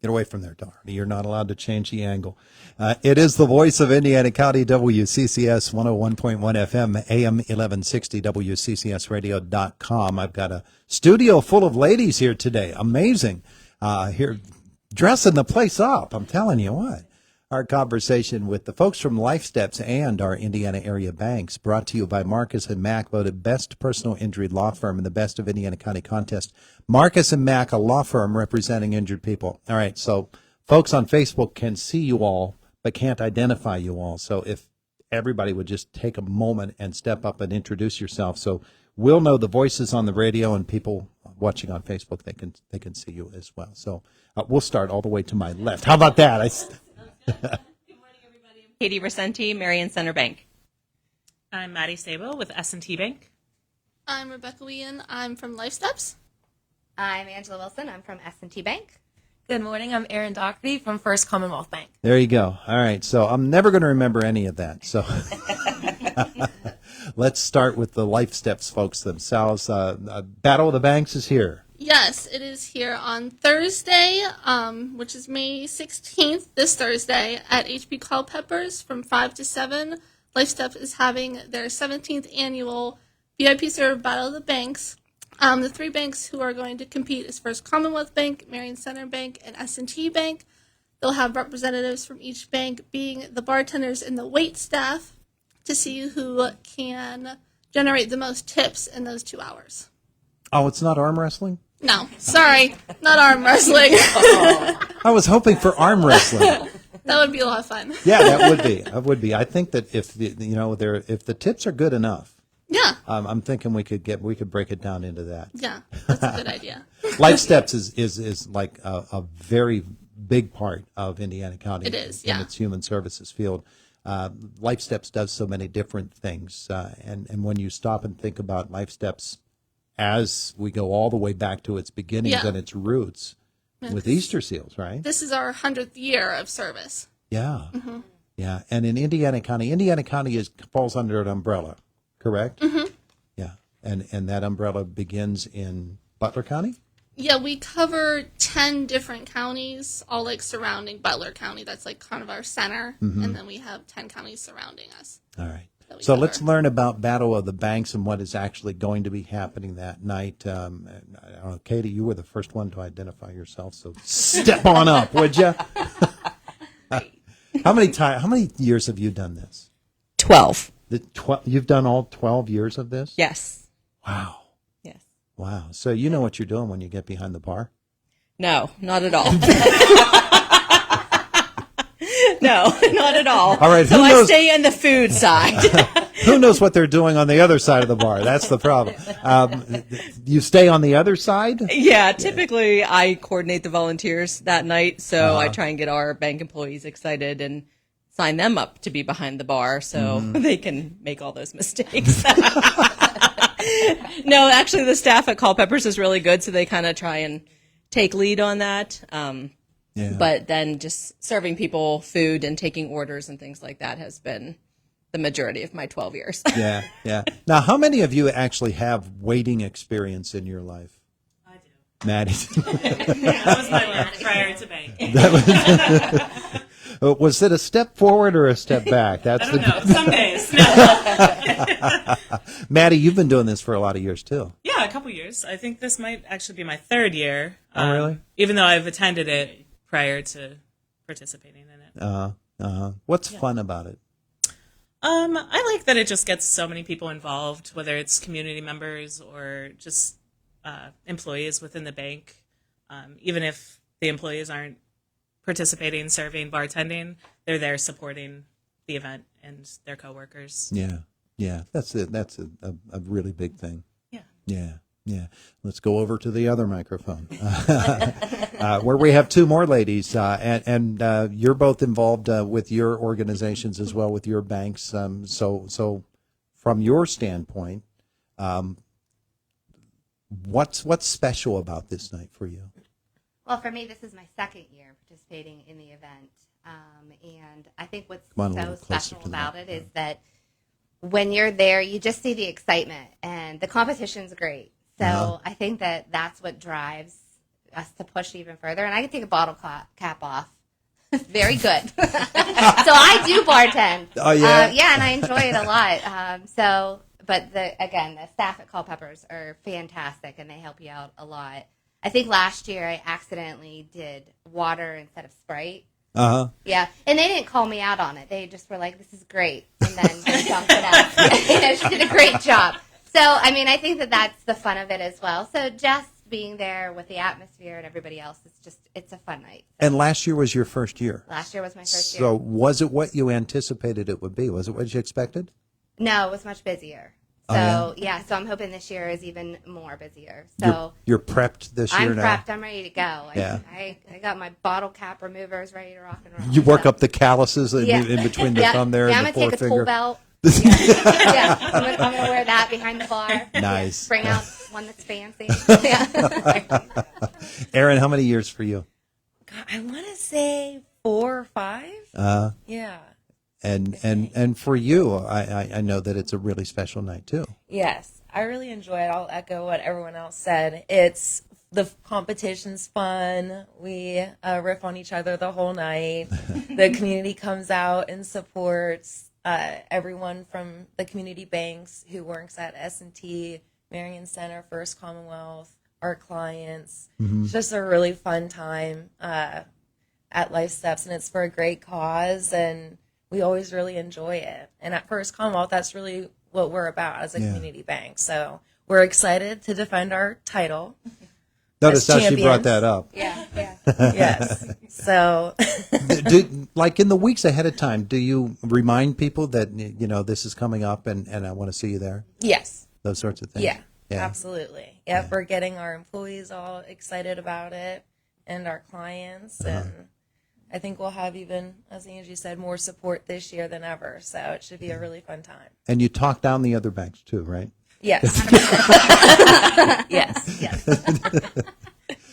Get away from there, Darby. You're not allowed to change the angle. It is the voice of Indiana County, WCCS 101.1 FM, AM 1160, WCCSradio.com. I've got a studio full of ladies here today. Amazing. Here, dressing the place up. I'm telling you what. Our conversation with the folks from Lifesteps and our Indiana area banks, brought to you by Marcus and Mack, voted best personal injury law firm in the Best of Indiana County contest. Marcus and Mack, a law firm representing injured people. All right, so folks on Facebook can see you all, but can't identify you all. So if everybody would just take a moment and step up and introduce yourself, so we'll know the voices on the radio, and people watching on Facebook, they can see you as well. So we'll start all the way to my left. How about that? Good morning, everybody. I'm Katie Resenti, Marion Center Bank. I'm Maddie Sabo with S&T Bank. I'm Rebecca Whean. I'm from Lifesteps. I'm Angela Wilson. I'm from S&T Bank. Good morning. I'm Erin Doherty from First Commonwealth Bank. There you go. All right. So I'm never going to remember any of that. So let's start with the Lifesteps folks themselves. Battle of the Banks is here. Yes, it is here on Thursday, which is May 16th, this Thursday, at HP Culpeppers from 5 to 7. Lifesteps is having their 17th annual VIP server Battle of the Banks. The three banks who are going to compete is First Commonwealth Bank, Marion Center Bank, and S&T Bank. They'll have representatives from each bank being the bartenders and the wait staff to see who can generate the most tips in those 2 hours. Oh, it's not arm wrestling? No, sorry, not arm wrestling. I was hoping for arm wrestling. That would be a lot of fun. Yeah, that would be. That would be. I think that if the tips are good enough, Yeah, I'm thinking we could break it down into that. yeah, that's a good idea. Lifesteps is like a very big part of Indiana County. It is, in yeah. its human services field. Lifesteps does so many different things, and when you stop and think about Lifesteps, as we go all the way back to its beginnings Yeah. and its roots with Easter seals, right? This is our 100th year of service. Yeah. Mm-hmm. Yeah. And in Indiana County falls under an umbrella, correct? Mm-hmm. Yeah. And that umbrella begins in Butler County? Yeah, we cover 10 different counties, all like surrounding Butler County. That's like kind of our center. Mm-hmm. And then we have 10 counties surrounding us. All right. that we So cover. let's learn about Battle of the Banks and what is actually going to be happening that night. I don't know, Katie, you were the first one to identify yourself, so step on up, would you? How many years have you done this? 12. You've done all 12 years of this? Yes. Wow. Yes. Wow. So you know what you're doing when you get behind the bar? No, not at all. No, not at all. All right, So who I knows- stay on the food side. Who knows what they're doing on the other side of the bar? That's the problem. You stay on the other side? Yeah, typically I coordinate the volunteers that night, so I try and get our bank employees excited and sign them up to be behind the bar so they can make all those mistakes. No, actually the staff at Culpeppers is really good, so they kind of try and take lead on that. Yeah. But then just serving people food and taking orders and things like that has been the majority of my 12 years. Yeah, yeah. Now, how many of you actually have waiting experience in your life? I do. Maddie. That was my work prior to bank. Was it a step forward or a step back? That's I don't know. Some days. No. Maddie, you've been doing this for a lot of years too. Yeah, a couple years. I think this might actually be my third year. Oh, really? Even though I've attended it prior to participating in it. What's fun about it? I like that it just gets so many people involved, whether it's community members or just employees within the bank. Even if the employees aren't participating, serving, bartending, they're there supporting the event and their coworkers. Yeah, yeah. That's it. That's a really big thing. Yeah. Yeah, yeah. Let's go over to the other microphone, where we have two more ladies, and you're both involved with your organizations as well, with your banks. So from your standpoint, what's special about this night for you? Well, for me, this is my second year participating in the event. And I think what's Come on, a so little closer special to the about mic. it is that when you're there, you just see the excitement, and the competition's great. So I think that that's what drives us to push even further. And I can take a bottle cap off. Very good. So I do bartend. Oh, yeah? Yeah, and I enjoy it a lot. But the staff at Culpeppers are fantastic, and they help you out a lot. I think last year I accidentally did water instead of Sprite. Uh-huh. Yeah, and they didn't call me out on it. They just were like, "This is great," and then they dumped it out. She did a great job. So, I mean, I think that that's the fun of it as well. So just being there with the atmosphere and everybody else, it's a fun night. And last year was your first year. Last year was my first year. So was it what you anticipated it would be? Was it what you expected? No, it was much busier. So, so I'm hoping this year is even more busier. So You're prepped this year I'm now? prepped. I'm ready to go. Yeah. I got my bottle cap removers ready to rock and roll. You work So- up the calluses in between the thumb there Yeah, and I'm the going to take a forefinger. tool belt. Yeah, I'm going to wear that behind the bar. Nice. Bring out one that's fancy. Yeah. Aaron, how many years for you? God, I want to say 4 or 5. Yeah. And for you, I know that it's a really special night too. Yes, I really enjoy it. I'll echo what everyone else said. It's the competition's fun. We riff on each other the whole night. The community comes out and supports everyone from the community banks who works at S&T, Marion Center, First Commonwealth, our clients. It's just a really fun time at Lifesteps, and it's for a great cause, and we always really enjoy it. And at First Commonwealth, that's really what we're about as a community bank. So we're excited to defend our title. Notice how she brought champions. that up. Yeah. Yes. So Like in the weeks ahead of time, do you remind people that, this is coming up and I want to see you there? yes. Those sorts of things. Yeah. Absolutely. Yep. We're getting our employees all excited about it and our clients. And I think we'll have even, as Angie said, more support this year than ever. So it should be a really fun time. And you talk down the other banks too, right? Yes. Yes.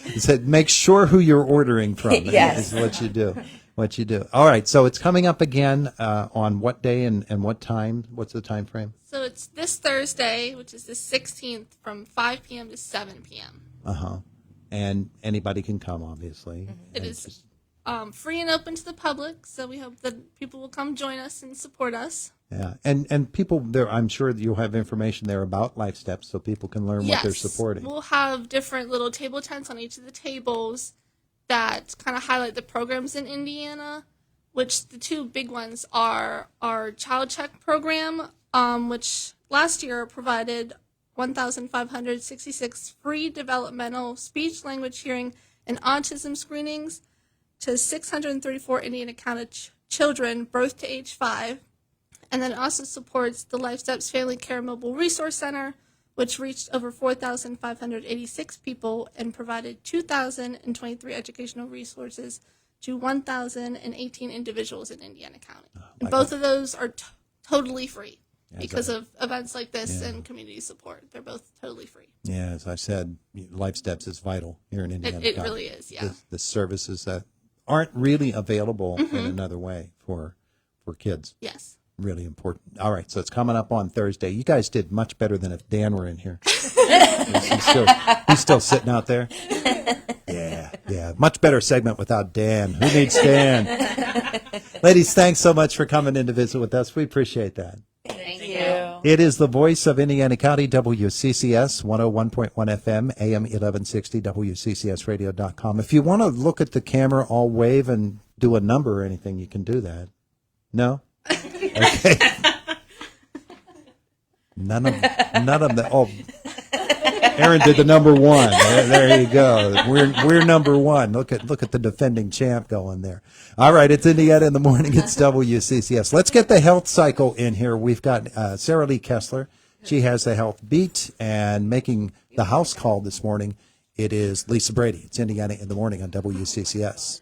You said make sure who you're ordering from. Yes. Is what you do. What you do. All right. So it's coming up again on what day and what time? What's the time frame? So it's this Thursday, which is the 16th, from 5 p.m. to 7 p.m. And anybody can come, obviously. It And is just- free and open to the public, so we hope that people will come join us and support us. Yeah, and people there, I'm sure that you'll have information there about Lifesteps, so people can learn what they're supporting. We'll have different little table tents on each of the tables that kind of highlight the programs in Indiana, which the two big ones are our Child Check program, which last year provided 1,566 free developmental speech, language, hearing, and autism screenings to 634 Indiana County children birth to age 5. And then it also supports the Lifesteps Family Care Mobile Resource Center, which reached over 4,586 people and provided 2,023 educational resources to 1,018 individuals in Indiana County. And both of those are totally free because of events like this and community support. They're both totally free. Yeah, as I said, Lifesteps is vital here in Indiana. It County. really is, yeah. The services that aren't really available in another way for kids. Yes. Really important. All right, so it's coming up on Thursday. You guys did much better than if Dan were in here. He's still sitting out there. Yeah. Much better segment without Dan. Who needs Dan? Ladies, thanks so much for coming in to visit with us. We appreciate that. Thank you. It is the voice of Indiana County, WCCS 101.1 FM, AM 1160, WCCSradio.com. If you want to look at the camera, all wave and do a number or anything, you can do that. No? Okay. None of them. Oh, Aaron did the number one. There you go. We're number one. Look at the defending champ going there. All right, it's Indiana in the morning. It's WCCS. Let's get the health cycle in here. We've got Sarah Lee Kessler. She has the health beat, and making the house call this morning, it is Lisa Brady. It's Indiana in the morning on WCCS.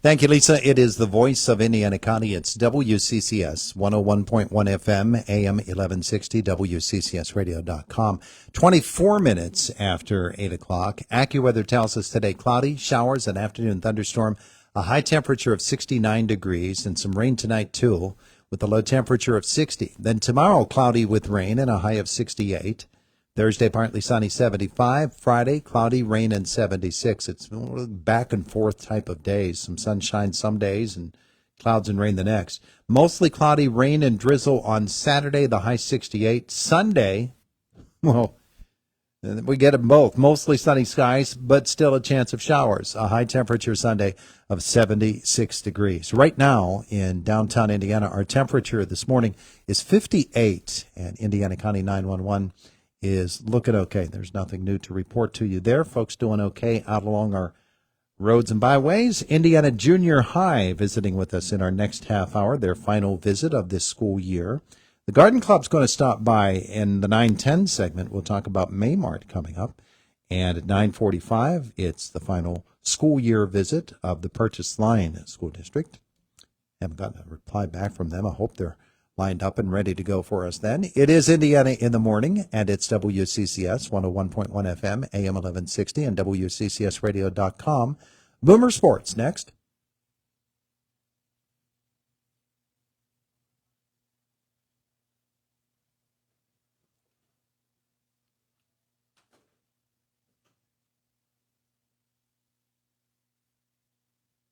Thank you, Lisa. It is the voice of Indiana County. It's WCCS 101.1 FM, AM 1160, WCCSradio.com. 24 minutes after 8 o'clock. AccuWeather tells us today cloudy, showers, an afternoon thunderstorm, a high temperature of 69 degrees, and some rain tonight, too, with a low temperature of 60. Then tomorrow, cloudy with rain and a high of 68. Thursday, partly sunny, 75. Friday, cloudy, rain, and 76. It's a back and forth type of days. Some sunshine some days and clouds and rain the next. Mostly cloudy, rain and drizzle on Saturday, the high 68. Sunday, well, we get them both. Mostly sunny skies, but still a chance of showers. A high temperature Sunday of 76 degrees. Right now in downtown Indiana, our temperature this morning is 58, and Indiana County 911 is looking okay. There's nothing new to report to you there. Folks doing okay out along our roads and byways. Indiana Junior High visiting with us in our next half hour, their final visit of this school year. The Garden Club's going to stop by in the 9:10 segment. We'll talk about Maymart coming up. And at 9:45, it's the final school year visit of the Purchase Line School District. Haven't gotten a reply back from them. I hope they're lined up and ready to go for us then. It is Indiana in the Morning, and it's WCCS 101.1 FM, AM 1160, and WCCSradio.com. Boomer Sports next.